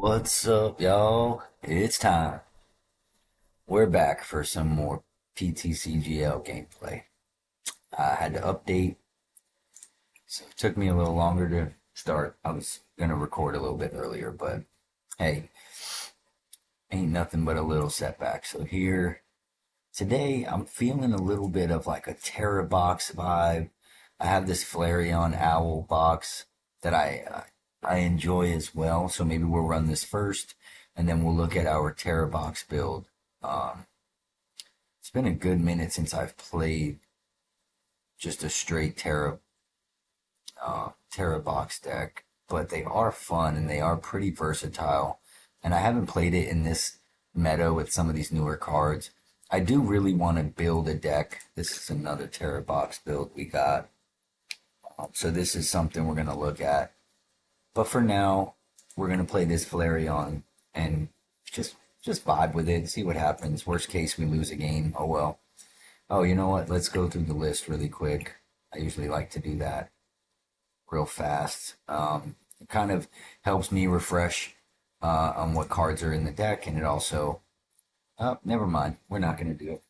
What's up, y'all? It's time. We're back for some more PTCGL gameplay. I had to update, so it took me a little longer to start. I was gonna record a little bit earlier, but hey, ain't nothing but a little setback. So here today, I'm feeling a little bit of like a Tera box vibe. I have this Flareon Owl box that I enjoy as well. So maybe we'll run this first, and then we'll look at our Tera box build. Um, It's been a good minute since I've played just a straight Terra box deck, but they are fun and they are pretty versatile. And I haven't played it in this meta with some of these newer cards. I do really want to build a deck. This is another Terra box build we got. So this is something we're gonna look at. But for now, we're gonna play this Flareon and just just vibe with it, see what happens. Worst case, we lose a game. Oh well. Oh, you know what? Let's go through the list really quick. I usually like to do that real fast. It kind of helps me refresh on what cards are in the deck, and it also. Oh, never mind. We're not going to do it.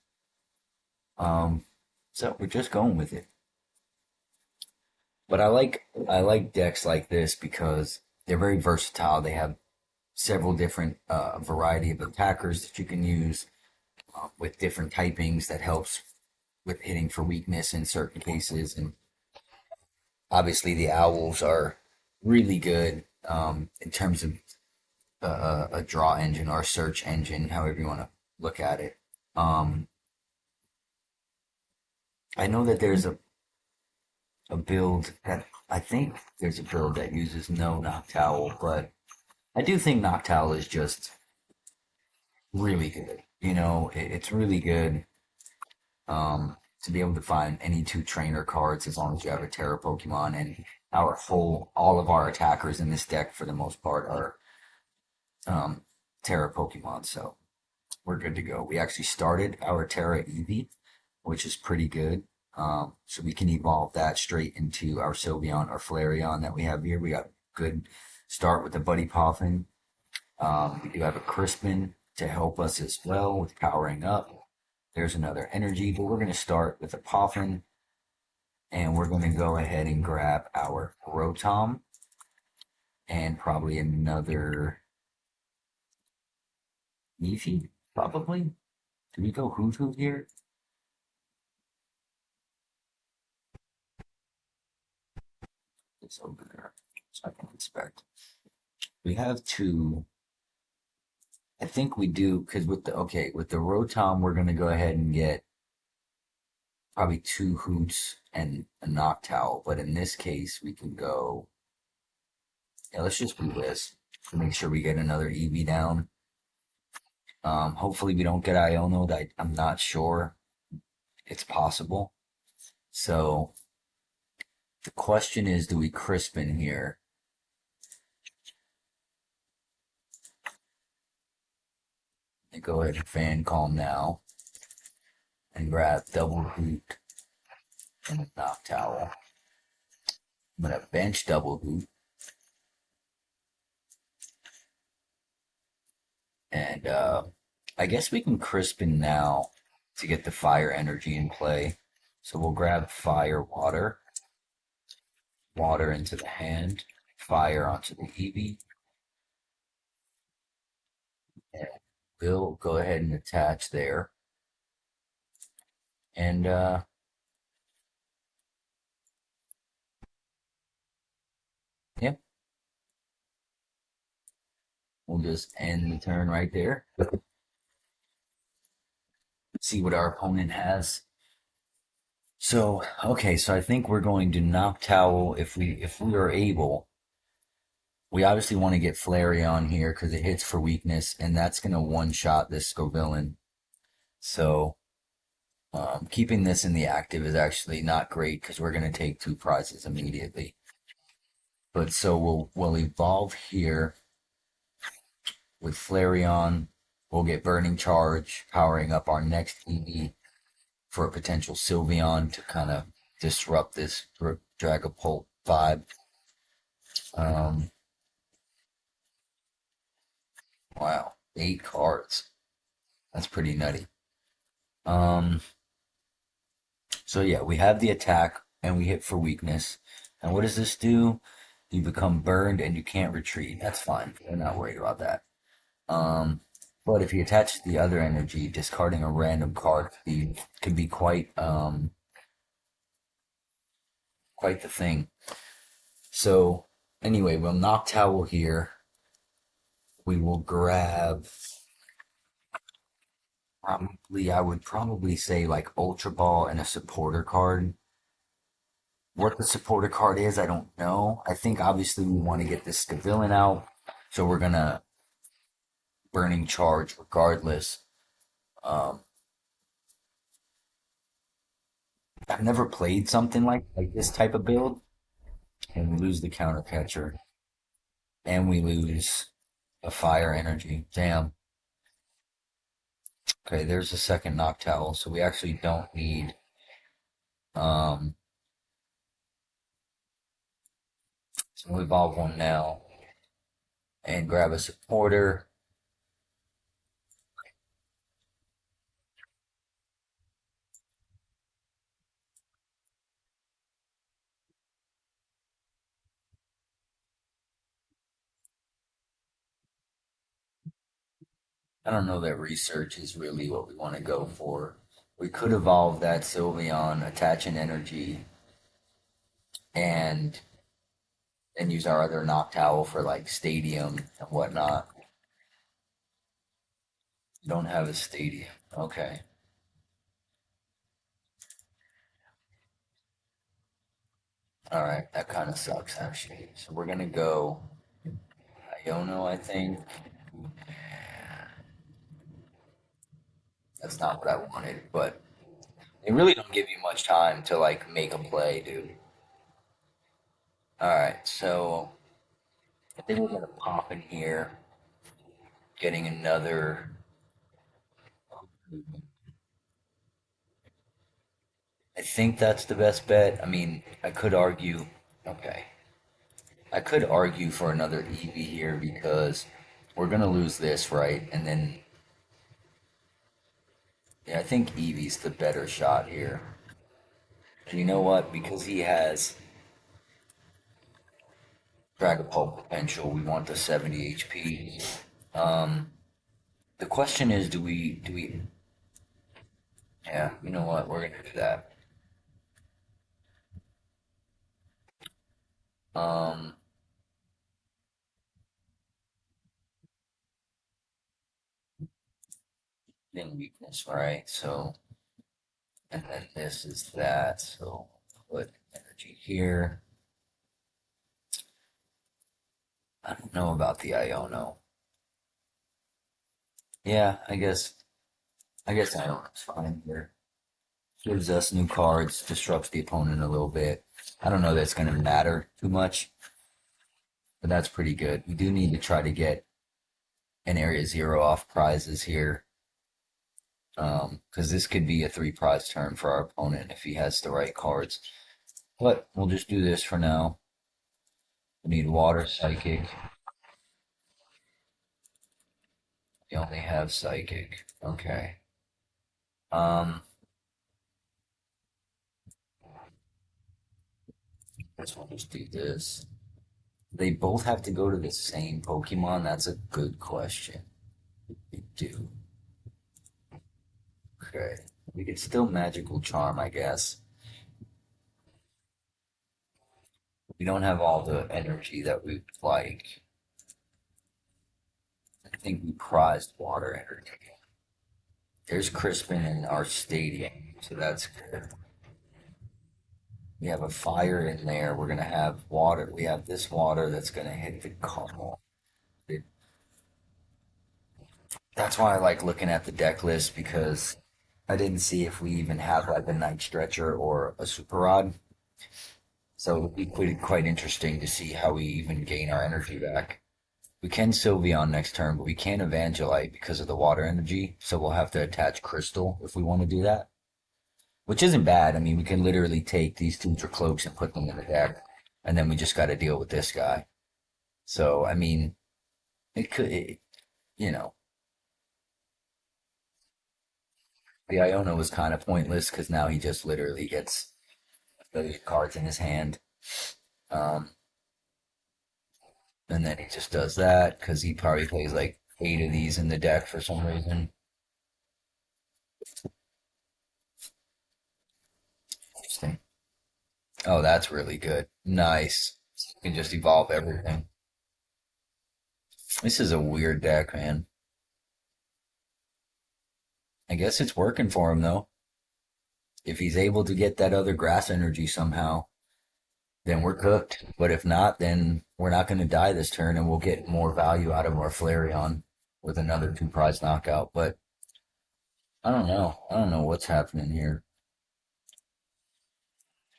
Um, so we're just going with it. But I like decks like this because they're very versatile. They have several different variety of attackers that you can use with different typings that helps with hitting for weakness in certain cases, and obviously the owls are really good in terms of a draw engine or a search engine, however you want to look at it. Um, I know that there's a build that I think there's a build that uses no noctowl, but I do think noctowl is just really good. It's really good to be able to find any two trainer cards as long as you have a Terra Pokemon, and all of our attackers in this deck for the most part are um, Terra Pokemon, so we're good to go. We actually started our Terra Eevee, which is pretty good. So we can evolve that straight into our Sylveon or Flareon that we have here. We got a good start with the Buddy Poffin. We do have a Crispin to help us as well with powering up. There's another energy, but we're going to start with a Poffin, and we're going to go ahead and grab our Rotom and probably another Eevee, probably. Do we go Hoot Hoot here? It's over there, so I can inspect. We have two. I think we do because with the Rotom, we're gonna go ahead and get probably two Hoots and a Noctowl. But in this case, we can go. Yeah, let's just do this to make sure we get another Eevee down. Hopefully we don't get Iono. I'm not sure. It's possible. So the question is, do we Crispin here? And go ahead and fan calm now and grab double Hoot and a Noctowl. I'm gonna bench double Hoot and I guess we can Crispin now to get the fire energy in play. So we'll grab fire water, water into the hand, fire onto the Eevee, and we'll go ahead and attach there. And yeah, we'll just end the turn right there. See what our opponent has. So okay, so I think we're going to Noctowl if we are able. We obviously want to get Flareon here because it hits for weakness, and that's going to one-shot this Scovillain. So keeping this in the active is actually not great because we're going to take two prizes immediately. But so we'll evolve here with Flareon. We'll get Burning Charge, powering up our next Eevee for a potential Sylveon to kind of disrupt this Dragapult vibe. Um, 8 cards. That's pretty nutty. Um, so yeah, we have the attack and we hit for weakness. And what does this do? You become burned and you can't retreat. That's fine. We're not worried about that. Um, but if you attach the other energy, discarding a random card could be quite the thing. So anyway, we'll noctowl here. We will grab probably I would probably say like Ultra Ball and a supporter card. What the supporter card is, I don't know. I think obviously we want to get this scovillain out, so we're gonna burning charge regardless. Um, I've never played something like this type of build, and we lose the counter catcher, and we lose a fire energy. Damn. Okay, there's a second noctowl, so we actually don't need um so we'll evolve one now and grab a supporter. I don't know that research is really what we want to go for. We could evolve that Sylveon, attach an energy, and then use our other Noctowl for like Stadium and whatnot. Don't have a Stadium. Okay. Alright, that kind of sucks actually. So we're gonna go Iono, I think. That's not what I wanted, but they really don't give you much time to like make a play, dude. Alright, so I think we're gonna pop in here, getting another. I think that's the best bet. I mean, I could argue. Okay. I could argue for another Eevee here because we're gonna lose this, right? And then, yeah, I think Eevee's the better shot here. And you know what? Because he has Dragapult potential, we want the 70 HP. Um, the question is, do we? Yeah, you know what? We're gonna do that. Um, then weakness, right? So, and then this is that. So put energy here. I don't know about the Iono. Yeah, I guess Iono's fine here. Gives us new cards, disrupts the opponent a little bit. I don't know that's gonna matter too much, but that's pretty good. We do need to try to get an area zero off prizes here. Because this could be a 3 prize turn for our opponent if he has the right cards. But we'll just do this for now. We need water psychic. We only have psychic. Okay. Um, guess we'll just do this. They both have to go to the same Pokemon? That's a good question. They do. Okay. We could still magical charm, I guess. We don't have all the energy that we'd like. I think we prized water energy. There's Crispin in our stadium, so that's good. We have a fire in there. We're gonna have water. We have this water that's gonna hit the caramel. That's why I like looking at the deck list because I didn't see if we even have like a night stretcher or a super rod. So it would be quite interesting to see how we even gain our energy back. We can Sylveon next turn, but we can't Evangelite because of the water energy. So we'll have to attach Crystal if we want to do that. Which isn't bad. I mean, we can literally take these two Drakloaks and put them in the deck. And then we just got to deal with this guy. So, I mean, it could, you know. The Iona was kind of pointless because now he just literally gets those cards in his hand. Um, and then he just does that because he probably plays like 8 of these in the deck for some reason. Interesting. Oh, that's really good. Nice. You can just evolve everything. This is a weird deck, man. I guess it's working for him though. If he's able to get that other grass energy somehow, then we're cooked. But if not, then we're not going to die this turn and we'll get more value out of our Flareon with another two prize knockout. But I don't know. I don't know what's happening here.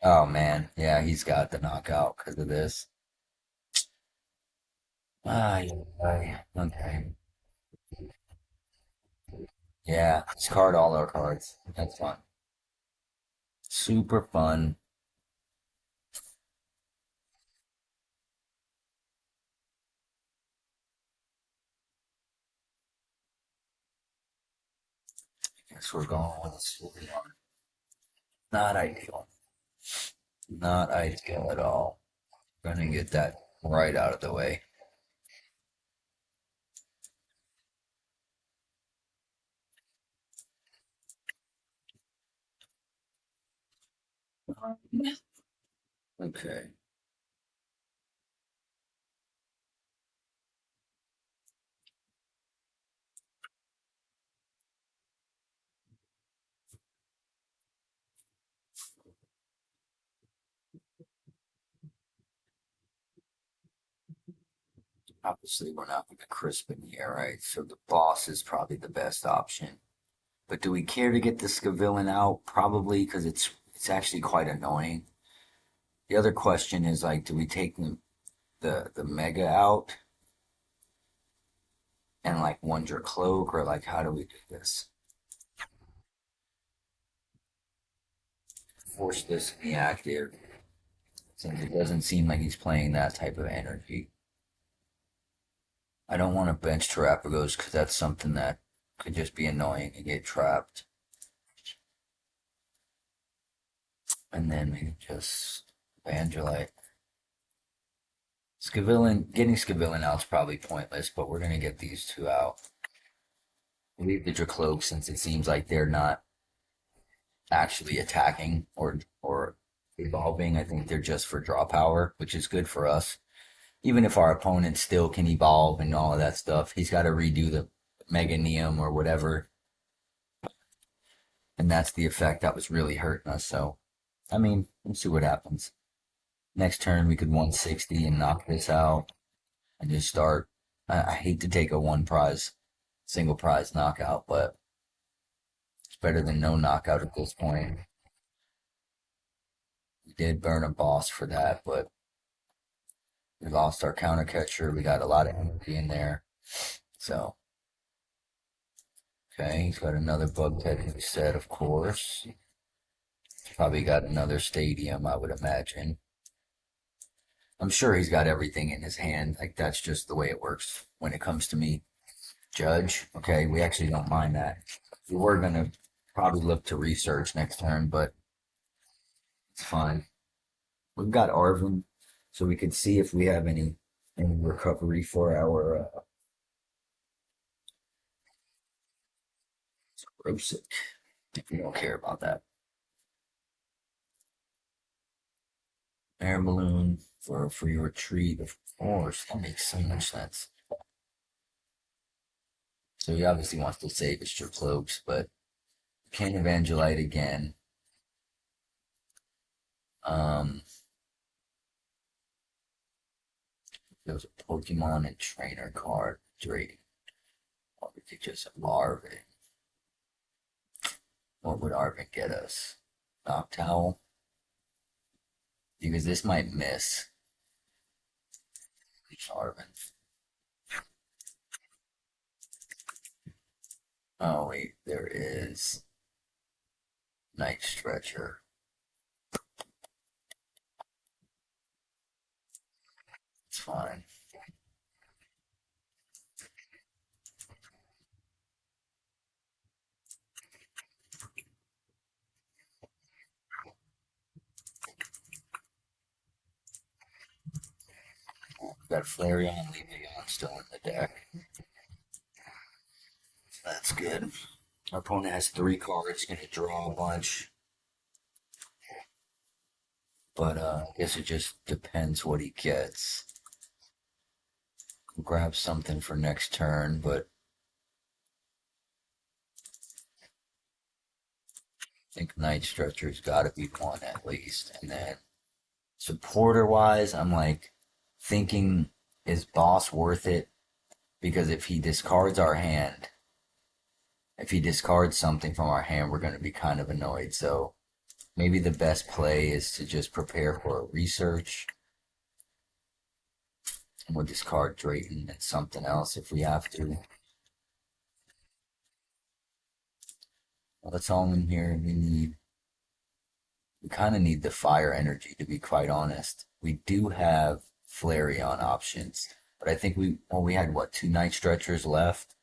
Oh man, yeah, he's got the knockout because of this. Ah, yeah, okay. Yeah, discard all our cards. That's fun. Super fun. Guess we're going with a Scovillain. Not ideal. Not ideal at all. Gonna get that right out of the way. Okay. Obviously, we're not going to crisp in here, right? So the boss is probably the best option. But do we care to get the Scovillain out? Probably, because it's actually quite annoying. The other question is like, do we take the Mega out and like one drakloak, or like how do we do this? Force this to be active, since it doesn't seem like he's playing that type of energy. I don't want to bench Terapagos because that's something that could just be annoying and get trapped. And then maybe just Evangelite. Scovillain, getting Scovillain out is probably pointless, but we're gonna get these two out. Leave the Drakloak since it seems like they're not actually attacking or evolving. I think they're just for draw power, which is good for us. Even if our opponent still can evolve and all of that stuff, he's got to redo the Mega Neum or whatever, and that's the effect that was really hurting us. So, I mean, let's see what happens. Next turn, we could 160 and knock this out and just start. I hate to take a one prize, single prize knockout, but it's better than no knockout at this point. We did burn a boss for that, but we lost our counter catcher. We got a lot of energy in there. So, okay, he's got another bug catching set, of course. Probably got another stadium, I would imagine. I'm sure he's got everything in his hand. Like, that's just the way it works when it comes to me. Judge, okay, we actually don't mind that. We were going to probably look to research next turn, but it's fine. We've got Arvin, so we could see if we have any recovery for our Rosic. If we don't care about that. Air balloon for a free retreat, of course. That makes so much sense. So he obviously wants to save his cloaks, but can't Evangelite again. Um, there was a Pokemon and trainer card trading. Or we could just Arvin. What would Arvin get us? Noctowl? Because this might miss Arvin. Oh wait, there is Night Stretcher. It's fine. Got Flareon, Leafeon still in the deck. That's good. Our opponent has three cards, gonna draw a bunch, but I guess it just depends what he gets. Grab something for next turn, but I think Night Stretcher's got to be one at least. And then supporter wise, I'm like thinking, is Boss worth it? Because if he discards our hand, if he discards something from our hand, we're going to be kind of annoyed. So maybe the best play is to just prepare for a research. And we'll discard Drayton and something else if we have to. Well, that's all in here we kind of need the fire energy to be quite honest. We do have Flareon options, but I think we had what, two Night Stretchers left?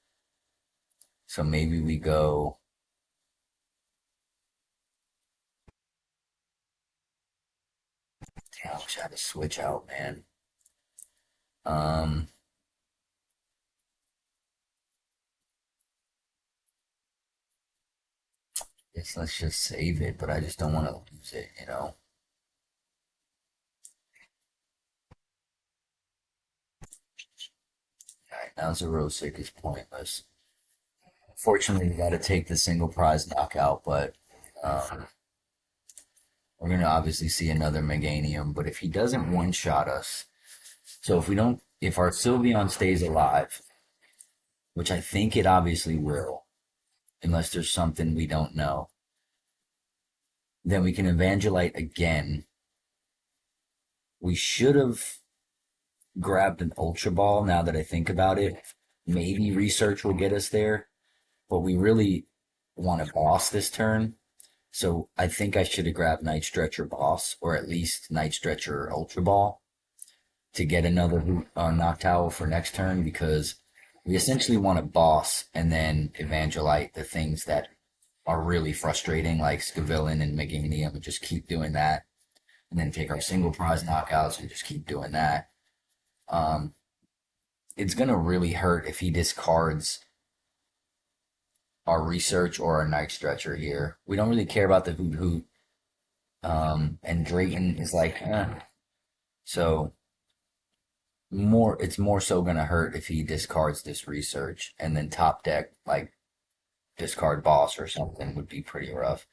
So maybe we go. Damn, I wish I had to switch out, man. Um, guess let's just save it, but I just don't want to lose it, you know. Alright, now Zerosic is pointless. Fortunately, we got to take the single prize knockout, but um, we're gonna obviously see another Meganium. But if he doesn't one shot us, so if we don't, if our Sylveon stays alive, which I think it obviously will, unless there's something we don't know, then we can Evangelite again. We should have grabbed an Ultra Ball now that I think about it. Maybe Research will get us there, but we really want to boss this turn. So I think I should have grabbed Night Stretcher Boss, or at least Night Stretcher Ultra Ball, to get another Noctowl for next turn, because we essentially want to boss and then Evangelite the things that are really frustrating, like Scovillain and Meganium, and just keep doing that. And then take our single prize knockouts and just keep doing that. Um, it's going to really hurt if he discards our research or our Night Stretcher here. We don't really care about the Hoot Hoot. And Drayton is like, So it's more so gonna hurt if he discards this research and then top deck like discard boss or something would be pretty rough.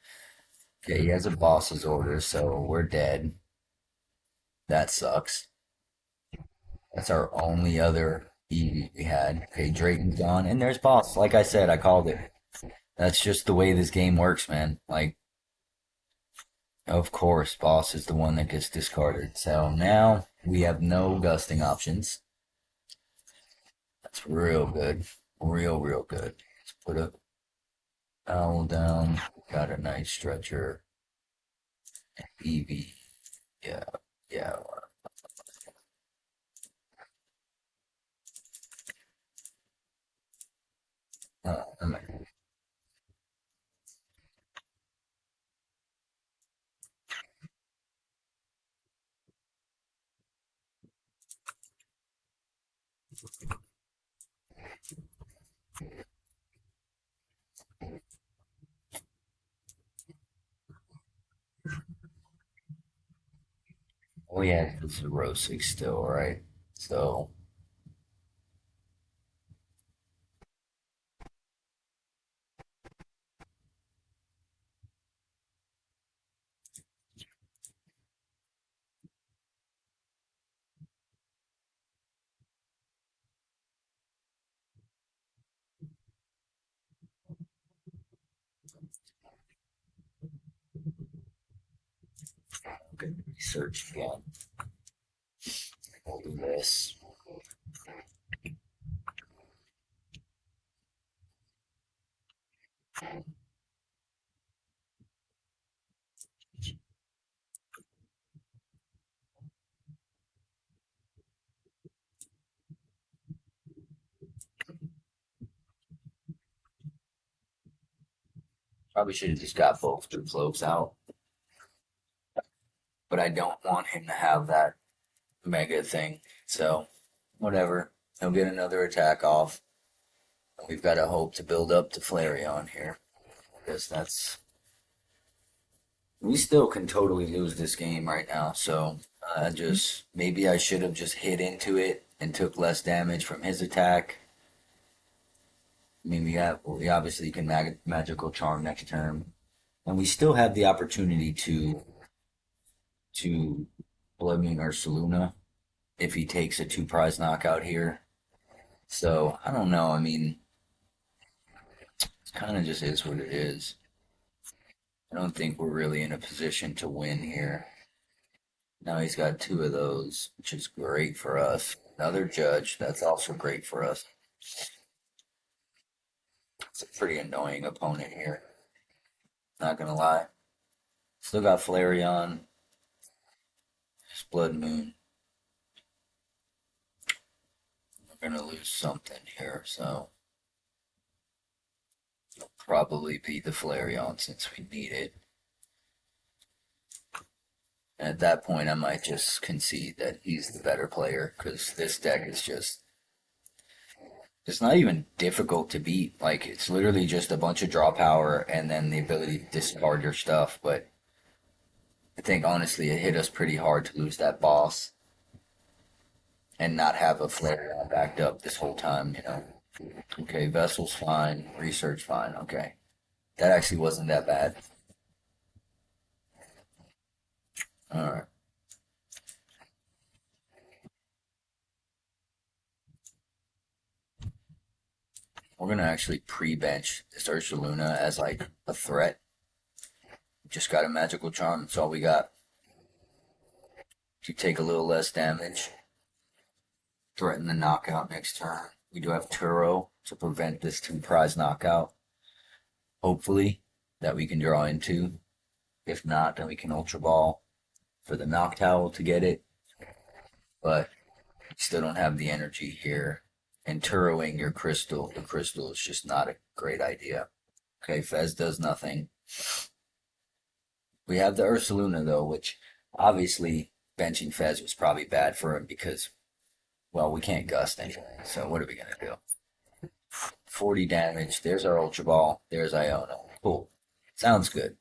Okay, he has a boss's order, so we're dead. That sucks. That's our only other Eevee we had. Okay, Drayton's gone, and there's boss. Like I said, I called it. That's just the way this game works, man. Like, of course, boss is the one that gets discarded. So now we have no gusting options. That's real good. Real good. Let's put a owl down. Got a Night Stretcher. Eevee. Yeah. Yeah. I mean, oh yeah, it's a Rosic still, right? So okay, research again. We'll do this. Probably should have just got both Drakloaks out, but I don't want him to have that mega thing. So whatever. He'll get another attack off. And we've got to hope to build up to Flareon here. Because that's. We still can totally lose this game right now, so just. Maybe I should have just hit into it and took less damage from his attack. I mean, we obviously can magical charm next turn, and we still have the opportunity to Blood Moon Ursaluna if he takes a two prize knockout here. So I don't know. I mean, it kind of just is what it is. I don't think we're really in a position to win here. Now he's got two of those, which is great for us. Another judge, that's also great for us. It's a pretty annoying opponent here. Not gonna lie. Still got Flareon, Blood Moon. We're gonna lose something here, so it'll probably be the Flareon since we need it. And at that point, I might just concede that he's the better player because this deck is just. It's not even difficult to beat. Like, it's literally just a bunch of draw power and then the ability to discard your stuff. But I think, honestly, it hit us pretty hard to lose that boss and not have a Flareon backed up this whole time. Okay, Vessel's fine, Research fine, okay. That actually wasn't that bad. Alright. We're gonna actually pre-bench this Ursaluna as like a threat. Just got a magical charm, that's all we got. To take a little less damage. Threaten the knockout next turn. We do have Turo to prevent this two prize knockout. Hopefully, that we can draw into. If not, then we can Ultra Ball for the Noctowl to get it. But we still don't have the energy here. And Turoing your crystal, the crystal is just not a great idea. Okay, Fez does nothing. We have the Ursaluna though, which obviously benching Fez was probably bad for him because, well, we can't gust anyway. So what are we gonna do? 40 damage. There's our Ultra Ball. There's Iona. Cool. Sounds good.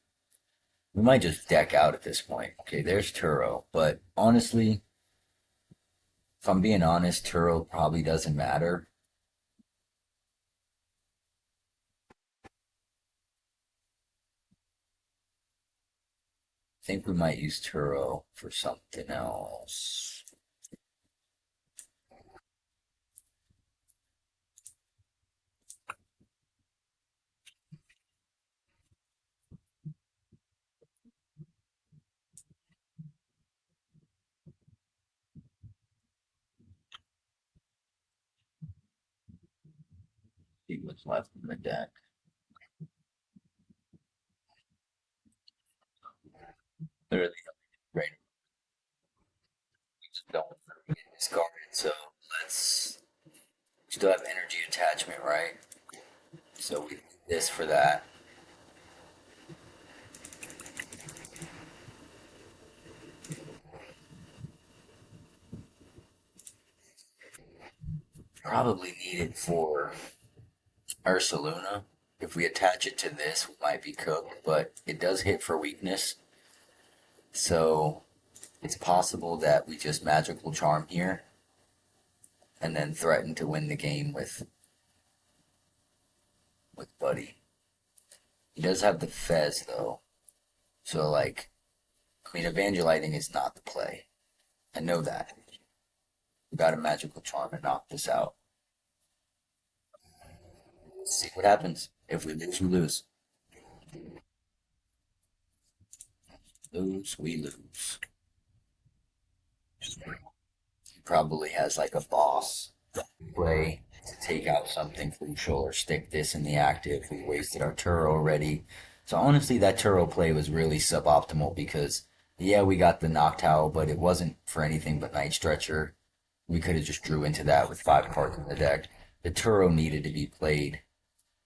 We might just deck out at this point. Okay, there's Turo. But honestly, if I'm being honest, Turo probably doesn't matter. I think we might use Turo for something else. See what's left in the deck. Literally, right. We just don't get discarded. So let's still have energy attachment, right? So we do this for that. Probably need it for Ursaluna. If we attach it to this, we might be cooked, but it does hit for weakness. So it's possible that we just magical charm here and then threaten to win the game with Buddy. He does have the Fez though. So like I mean evangeliting is not the play. I know that. We got a magical charm and knock this out. Let's see what happens. If we lose, we lose. Lose, we lose. He probably has like a boss play to take out something crucial or stick this in the active. We wasted our Turo already. So honestly, that Turo play was really suboptimal because yeah, we got the Noctowl, but it wasn't for anything but Night Stretcher. We could have just drew into that with 5 cards in the deck. The Turo needed to be played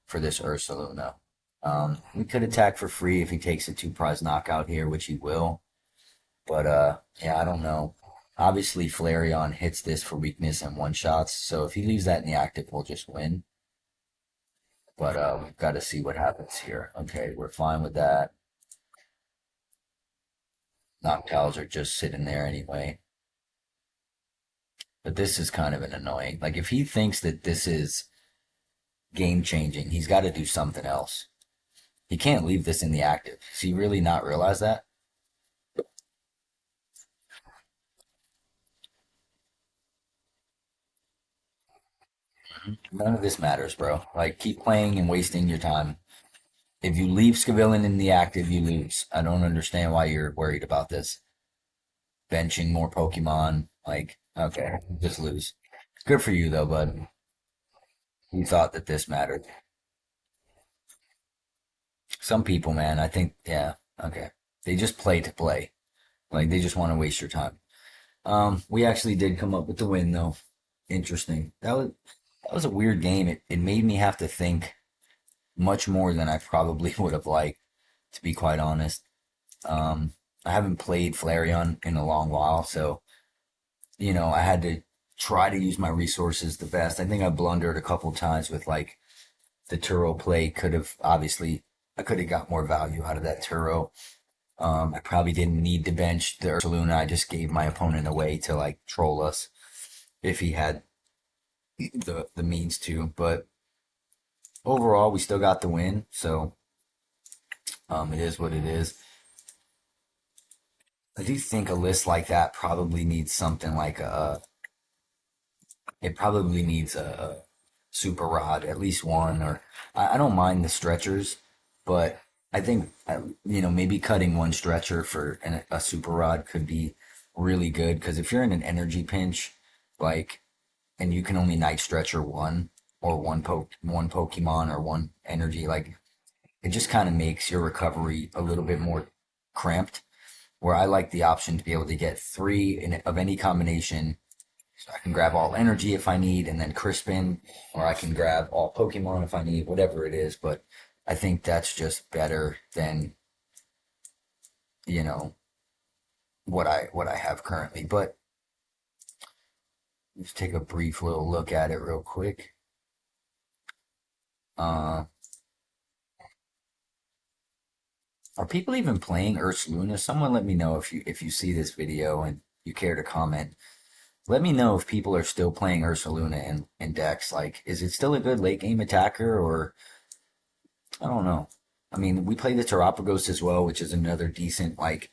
for this Ursaluna. We could attack for free if he takes a two prize knockout here, which he will. But yeah, I don't know. Obviously, Flareon hits this for weakness and one shots, so if he leaves that in the active, we'll just win. But we've got to see what happens here. Okay, we're fine with that. Noctowls are just sitting there anyway. But this is kind of an annoying. Like, if he thinks that this is game changing, he's got to do something else. He can't leave this in the active. Does he really not realize that? None of this matters, bro. Like, keep playing and wasting your time. If you leave Scovillain in the active, you lose. I don't understand why you're worried about this. Benching more Pokemon, like, okay, just lose. Good for you, though, bud. You thought that this mattered. Some people, man, I think, yeah, okay. They just play to play. Like, they just want to waste your time. We actually did come up with the win, though. Interesting. That was a weird game. It made me have to think much more than I probably would have liked, to be quite honest. I haven't played Flareon in a long while, so I had to try to use my resources the best. I think I blundered a couple times with like the Turo play. Could have obviously I could have got more value out of that Turo. I probably didn't need to bench the Ursaluna. I just gave my opponent away to like troll us if he had the means to. But overall, we still got the win, so it is what it is. I do think a list like that probably needs something like it probably needs a super rod, at least one, or I don't mind the stretchers, but I think maybe cutting one stretcher for a super rod could be really good because if you're in an energy pinch, like, and you can only night stretcher one or one Pokemon or one energy, like it just kind of makes your recovery a little bit more cramped. Where I like the option to be able to get three of any combination. So I can grab all energy if I need, and then Crispin, or I can grab all Pokemon if I need, whatever it is. But I think that's just better than you know what I have currently. But let's take a brief little look at it real quick. Uh, are people even playing Ursaluna? Someone let me know if you see this video and you care to comment. Let me know if people are still playing Ursaluna in decks. Like, is it still a good late game attacker, or I don't know. I mean, we play the Terapagos as well, which is another decent like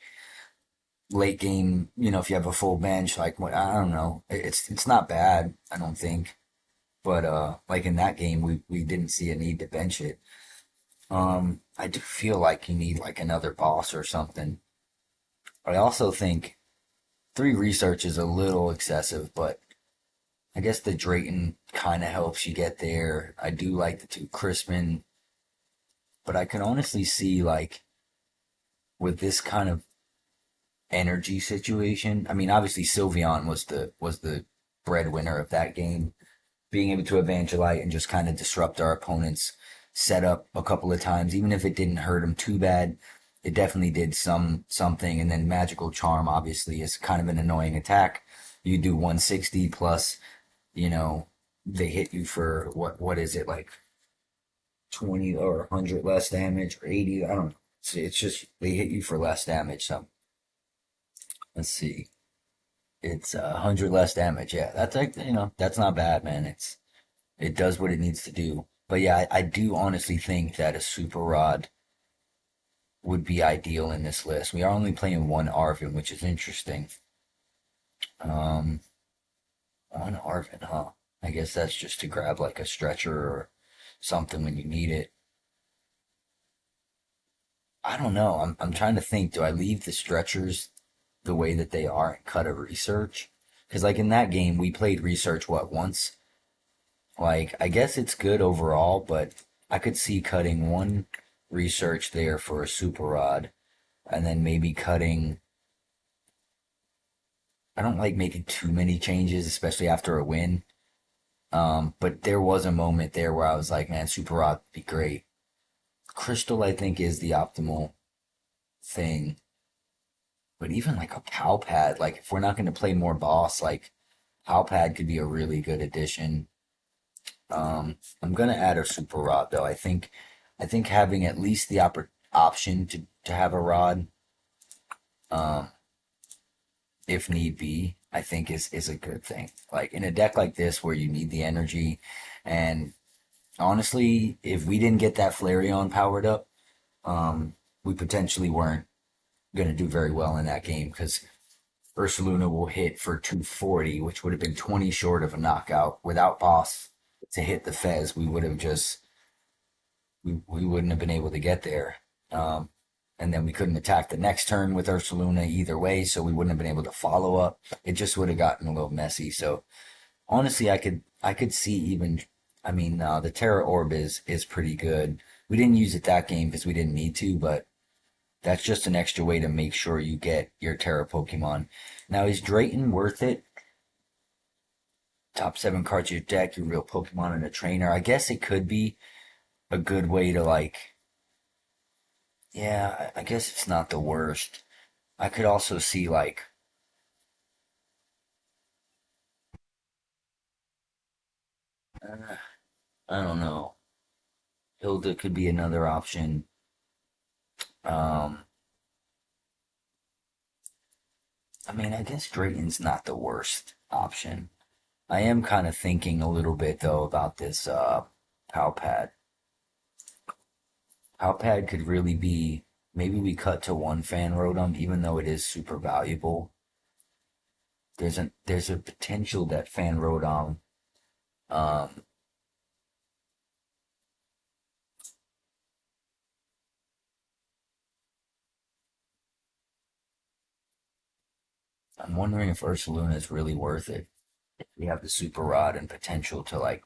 late game. If you have a full bench, like I don't know, it's not bad. I don't think, but like in that game, we didn't see a need to bench it. I do feel like you need like another boss or something. I also think three research is a little excessive, but I guess the Drayton kind of helps you get there. I do like the two Crispin, but I can honestly see like with this kind of energy situation. I mean, obviously Sylveon was the breadwinner of that game, being able to Evangelite and just kind of disrupt our opponent's setup a couple of times, even if it didn't hurt him too bad. It definitely did something, and then Magical Charm obviously is kind of an annoying attack. You do 160 plus, you know, they hit you for what is it like 20 or 100 less damage or 80? I don't know. It's just they hit you for less damage. So let's see. It's 100 less damage. Yeah, that's like that's not bad, man. It does what it needs to do. But yeah, I do honestly think that a super rod would be ideal in this list. We are only playing one Arvin, which is interesting. Um, One Arvin, huh? I guess that's just to grab like a stretcher or something when you need it. I don't know. I'm trying to think. Do I leave the stretchers the way that they are and cut a research? Because like in that game, we played research what once. Like I guess it's good overall, but I could see cutting one research there for a super rod, and then maybe cutting. I don't like making too many changes, especially after a win. But there was a moment there where I was like, man, super rod would be great. Crystal, I think, is the optimal thing. But even like a POW pad, like if we're not going to play more boss, like POW pad could be a really good addition. I'm gonna add a super rod though. I think having at least the option to have a rod, um, if need be, I think is a good thing. Like in a deck like this where you need the energy, and honestly, if we didn't get that Flareon powered up, um, we potentially weren't gonna do very well in that game because Ursaluna will hit for 240, which would have been 20 short of a knockout. Without boss to hit the Fez, we wouldn't have been able to get there. Um, and then we couldn't attack the next turn with Ursaluna either way, so we wouldn't have been able to follow up. It just would have gotten a little messy. So honestly, I could see even. I mean, the Terra Orb is pretty good. We didn't use it that game because we didn't need to, but that's just an extra way to make sure you get your Terra Pokemon. Now, is Drayton worth it? Top 7 cards of your deck, your real Pokemon, and a trainer. I guess it could be a good way to like. Yeah, I guess it's not the worst. I could also see like uh, I don't know. Hilda could be another option. Um, I mean, I guess Drayton's not the worst option. I am kind of thinking a little bit though about this Palpad. Palpad could really be maybe we cut to one fan rotom, even though it is super valuable. There's a potential that fan rotom um I'm wondering if Ursaluna is really worth it. We have the super rod and potential to like,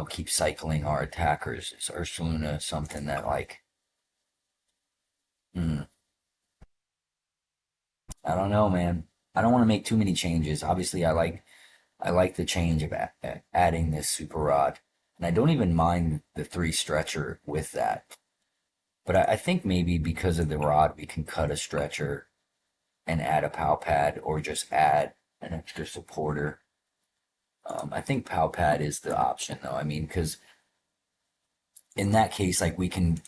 keep cycling our attackers. Is Ursaluna something that like, hmm, I don't know, man. I don't want to make too many changes. Obviously, I like the change of adding this super rod, and I don't even mind the three stretcher with that. But I think maybe because of the rod, we can cut a stretcher and add a pow pad, or just add an extra supporter. I think pow pad is the option, though. I mean, because in that case, like we can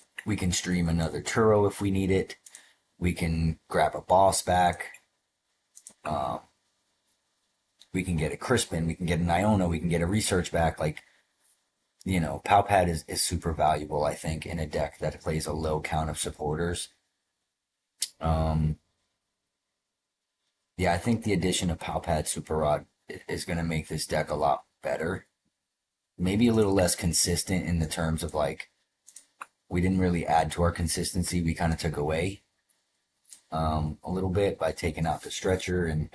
stream another Turo if we need it. We can grab a boss back. Um, we can get a Crispin. We can get an Iona. We can get a research back. Like, Palpad is super valuable, I think, in a deck that plays a low count of supporters. Um, yeah, I think the addition of Palpad Super Rod is going to make this deck a lot better. Maybe a little less consistent in the terms of like, we didn't really add to our consistency. We kind of took away a little bit by taking out the stretcher, and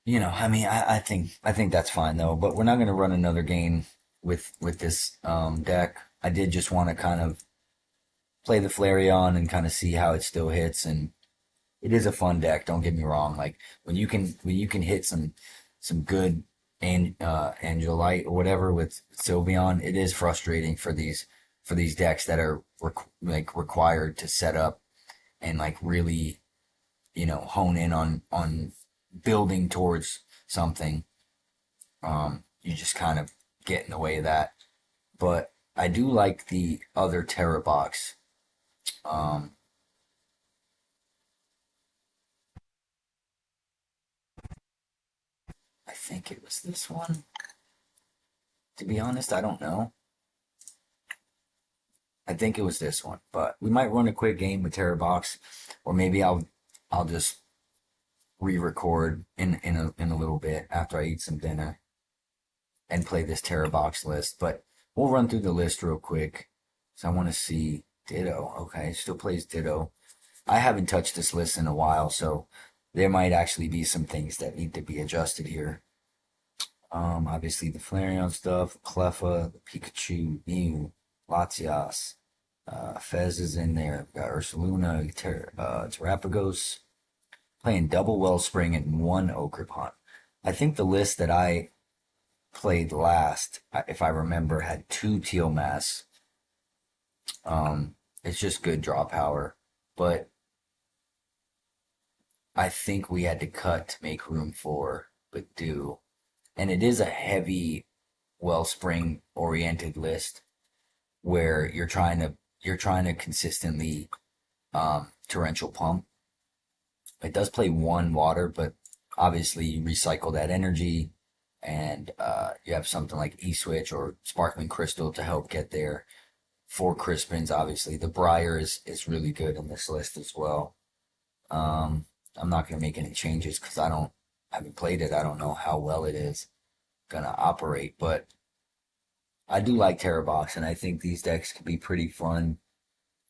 I mean, I think that's fine though. But we're not going to run another game with this deck. I did just want to kind of play the Flareon and kind of see how it still hits, and it is a fun deck. Don't get me wrong. Like when you can hit some good Angelite or whatever with Sylveon, it is frustrating for these decks that are like required to set up and like really hone in on building towards something. You just kind of get in the way of that. But I do like the other Terra box. Um, I think it was this one. To be honest, I don't know. I think it was this one, but we might run a quick game with Terra box, or maybe I'll just re-record in a little bit after I eat some dinner and play this Terra box list. But we'll run through the list real quick. So I want to see Ditto. Okay, still plays Ditto. I haven't touched this list in a while, so there might actually be some things that need to be adjusted here. Obviously the Flareon stuff, Cleffa, the Pikachu, Mew, Latias, Fez is in there. Got Ursaluna, Terrapagos, playing double Wellspring and one Okrepon. I think the list that I played last, if I remember, had two Teal Mass. It's just good draw power. but I think we had to cut to make room for Badu. And it is a heavy wellspring oriented list where you're trying to consistently torrential pump. It does play one water, but obviously you recycle that energy, and you have something like E-Switch or Sparkling Crystal to help get there. For Crispins, obviously the Briar is really good in this list as well. I'm not gonna make any changes because I haven't played it. I don't know how well it is gonna operate, but I do like Terra Box, and I think these decks could be pretty fun.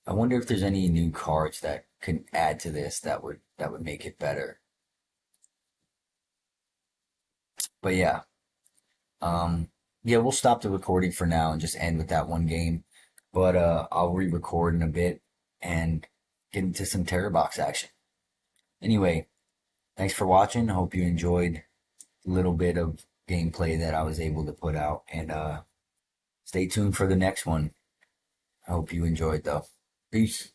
I wonder if there's any new cards that could add to this that would make it better. But yeah, yeah, we'll stop the recording for now and just end with that one game. But I'll re-record in a bit and get into some Terror Box action. Anyway, thanks for watching. I hope you enjoyed a little bit of gameplay that I was able to put out, and stay tuned for the next one. I hope you enjoyed though. Peace.